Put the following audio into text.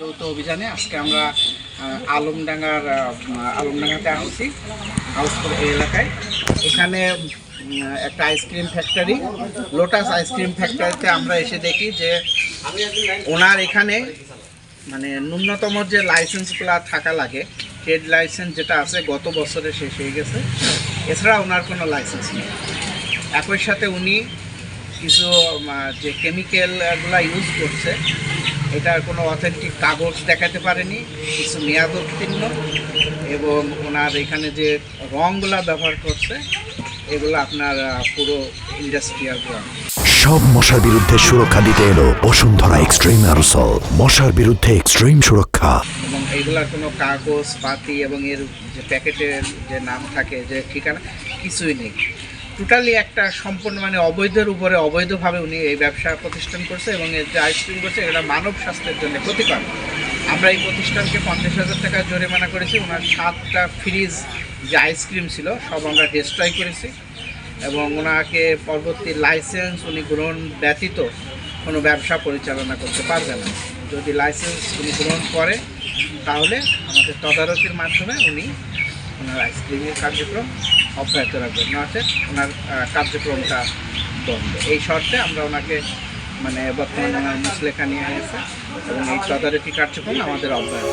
যৌথ অভিযানে আজকে আমরা আলমডাঙ্গাতে আসছি হাউসফুল এই এলাকায়। এখানে একটা আইসক্রিম ফ্যাক্টরি, লোটাস আইসক্রিম ফ্যাক্টরিতে আমরা এসে দেখি যে ওনার এখানে মানে ন্যূনতম যে লাইসেন্সগুলো থাকা লাগে, ট্রেড লাইসেন্স যেটা আছে গত বছরে শেষ হয়ে গেছে, এছাড়া ওনার কোনো লাইসেন্স নেই। একই সাথে উনি কিছু যে কেমিক্যালগুলো ইউজ করছে এটার কোনো অথেন্টিক কাগজ দেখাতে পারেনি, কিছু মেয়াদ উত্তীর্ণ, এবং ওনার এখানে যে রঙগুলা ব্যবহার করছে এগুলো আপনার পুরো ইন্ডাস্ট্রিয়াল রং। সব মশার বিরুদ্ধে সুরক্ষা দিতে এলো বসুন্ধরা এক্সট্রিম অ্যারোসল, মশার বিরুদ্ধে এক্সট্রিম সুরক্ষা। এবং এইগুলার কোনো কাগজ পাতি এবং এর যে প্যাকেটের যে নাম থাকে, যে ঠিকানা, কিছুই নেই। টোটালি একটা সম্পূর্ণ মানে অবৈধের উপরে অবৈধভাবে উনি এই ব্যবসা প্রতিষ্ঠান করছে এবং এর যে আইসক্রিম করছে এটা মানব স্বাস্থ্যের জন্য ক্ষতিকর। আমরা এই প্রতিষ্ঠানকে 50,000 টাকা জরিমানা করেছি। ওনার 7টা ফ্রিজ যে আইসক্রিম ছিল সব আমরা ডিস্ট্রয় করেছি এবং ওনাকে পরবর্তী লাইসেন্স উনি গ্রহণ ব্যতীত কোনো ব্যবসা পরিচালনা করতে পারবে না। যদি লাইসেন্স উনি গ্রহণ করে তাহলে আমাদের তদারকির মাধ্যমে উনি ওনার আইসক্রিমের কার্যক্রম অব্যাহত রাখবেন, নচেত ওনার কার্যক্রমটা বন্ধ। এই শর্তে আমরা ওনাকে মানে বর্তমানে ওনার মুচলেখা নিয়ে গেছে এবং এই তদারকি কার্যক্রম আমাদের অব্যাহত।